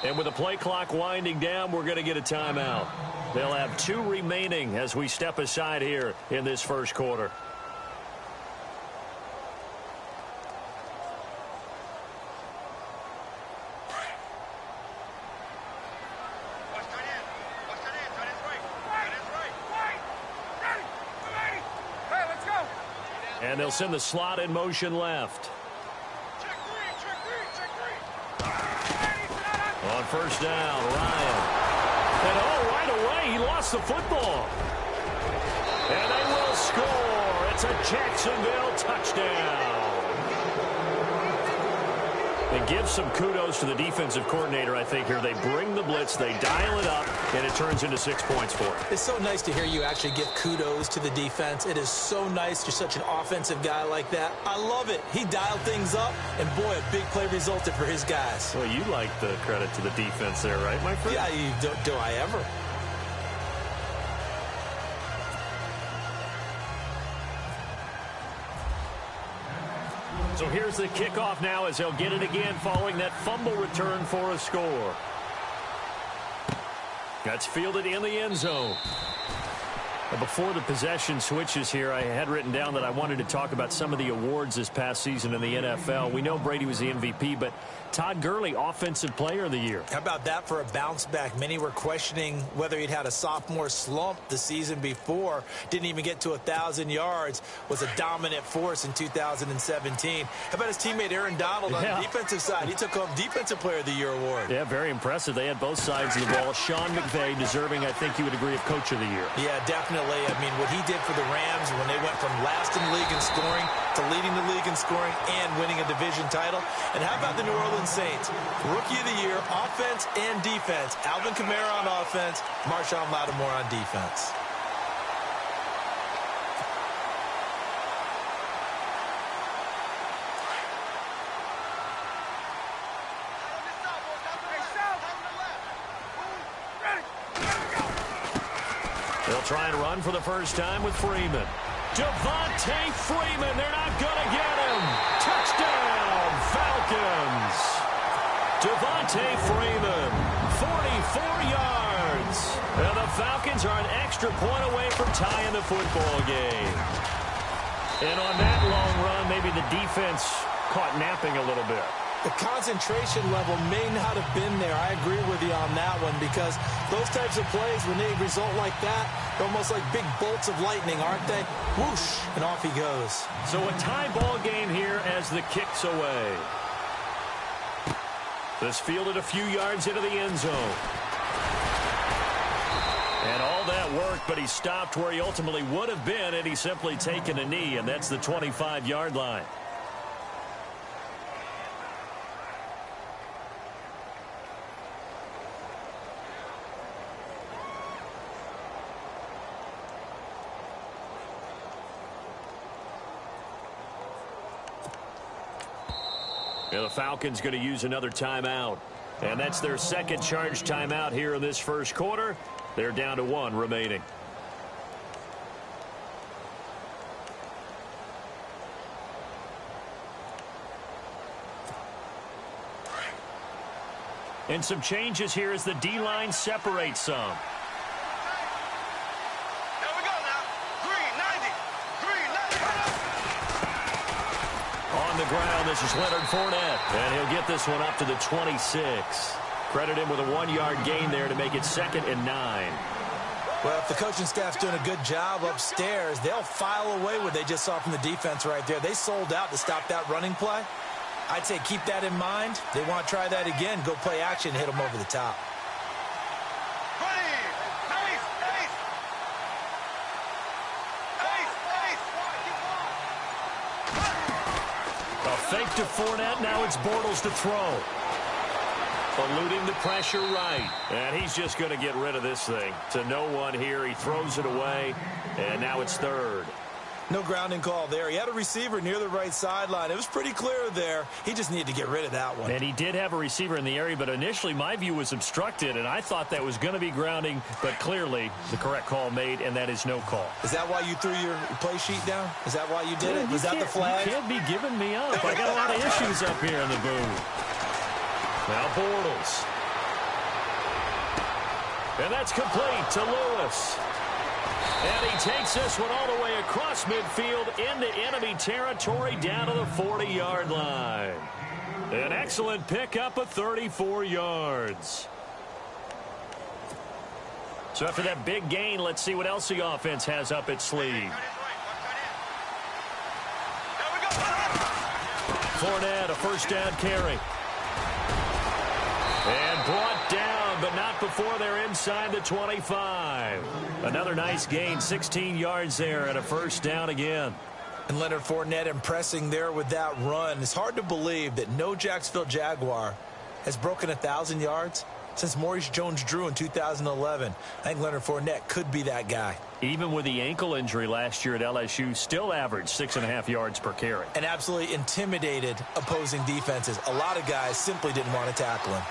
And with the play clock winding down, we're going to get a timeout. They'll have 2 remaining as we step aside here in this first quarter. And they'll send the slot in motion left. On first down, Ryan. And right away, he lost the football. And they will score. It's a Jacksonville touchdown. And give some kudos to the defensive coordinator, I think, here. They bring the blitz, they dial it up, and it turns into 6 points for him. It's so nice to hear you actually give kudos to the defense. It is so nice. You're such an offensive guy like that. I love it. He dialed things up, and boy, a big play resulted for his guys. Well, you like the credit to the defense there, right, my friend? Yeah, do I ever? So here's the kickoff now as they'll get it again following that fumble return for a score. That's fielded in the end zone. And before the possession switches here, I had written down that I wanted to talk about some of the awards this past season in the NFL. We know Brady was the MVP, but Todd Gurley, Offensive Player of the Year. How about that for a bounce back? Many were questioning whether he'd had a sophomore slump the season before. Didn't even get to 1,000 yards. Was a dominant force in 2017. How about his teammate Aaron Donald on the defensive side? He took home Defensive Player of the Year award. Yeah, very impressive. They had both sides of the ball. Sean McVay deserving, I think you would agree, of Coach of the Year. Yeah, definitely. I mean, what he did for the Rams when they went from last in the league in scoring to leading the league in scoring and winning a division title. And how about the New Orleans Saints? Rookie of the Year, offense and defense. Alvin Kamara on offense, Marshawn Lattimore on defense. They'll try and run for the first time with Freeman. Devontae Freeman, they're not going to get him. Touchdown, Falcons. Devontae Freeman, 44 yards. And the Falcons are an extra point away from tying the football game. And on that long run, maybe the defense caught napping a little bit. The concentration level may not have been there. I agree with you on that one because those types of plays, when they result like that, they're almost like big bolts of lightning, aren't they? Whoosh, and off he goes. So a tie ball game here as the kick's away. This fielded a few yards into the end zone. And all that worked, but he stopped where he ultimately would have been had he simply taken a knee, and that's the 25-yard line. And the Falcons going to use another timeout. And that's their second charge timeout here in this first quarter. They're down to 1 remaining. And some changes here as the D-line separates some. On the ground, this is Leonard Fournette, and he'll get this one up to the 26. Credit him with a 1-yard gain there to make it 2nd and 9. Well, if the coaching staff's doing a good job upstairs, they'll file away what they just saw from the defense right there. They sold out to stop that running play. I'd say keep that in mind. They want to try that again, go play action, hit them over the top. Fake to Fournette. Now it's Bortles to throw. Eluding the pressure right. And he's just going to get rid of this thing. To no one here. He throws it away. And now it's 3rd. No grounding call there. He had a receiver near the right sideline. It was pretty clear there. He just needed to get rid of that one. And he did have a receiver in the area, but initially my view was obstructed, and I thought that was going to be grounding, but clearly the correct call made, and that is no call. Is that why you threw your play sheet down? Is that why you did it? Was that the flag? You can't be giving me up. I got a lot of issues up here in the booth. Now Bortles. And that's complete to Lewis. And he takes this one all the way across midfield into enemy territory down to the 40-yard line. An excellent pickup of 34 yards. So after that big gain, let's see what else the offense has up its sleeve. Fournette, a first down carry. And brought down, but not before they're inside the 25. Another nice gain, 16 yards there, and a first down again. And Leonard Fournette impressing there with that run. It's hard to believe that no Jacksonville Jaguar has broken 1,000 yards since Maurice Jones-Drew in 2011. I think Leonard Fournette could be that guy. Even with the ankle injury last year at LSU, still averaged 6.5 yards per carry. And absolutely intimidated opposing defenses. A lot of guys simply didn't want to tackle him.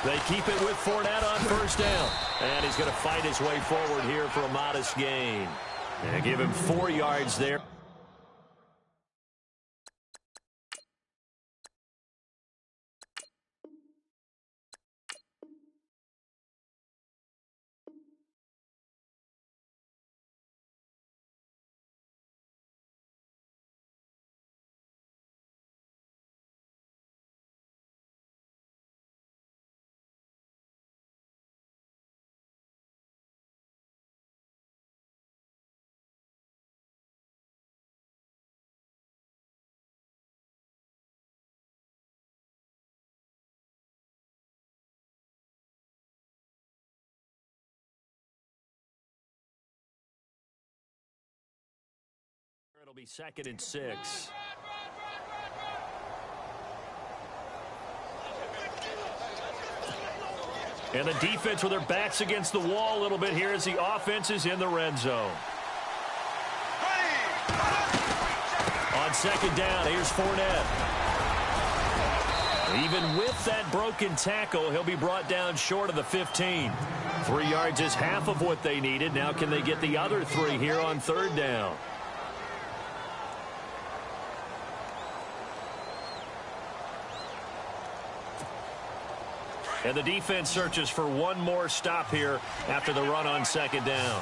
They keep it with Fournette on first down. And he's going to fight his way forward here for a modest gain. And give him 4 yards there. It'll be 2nd and 6. And the defense with their backs against the wall a little bit here as the offense is in the red zone. On 2nd down, here's Fournette. Even with that broken tackle, he'll be brought down short of the 15. 3 yards is half of what they needed. Now can they get the other 3 here on 3rd down? And the defense searches for one more stop here after the run on 2nd down.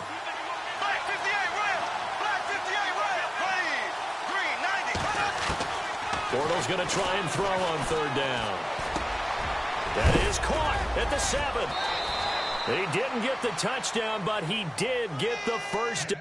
Bortles going to try and throw on 3rd down. That is caught at the 7. He didn't get the touchdown, but he did get the first.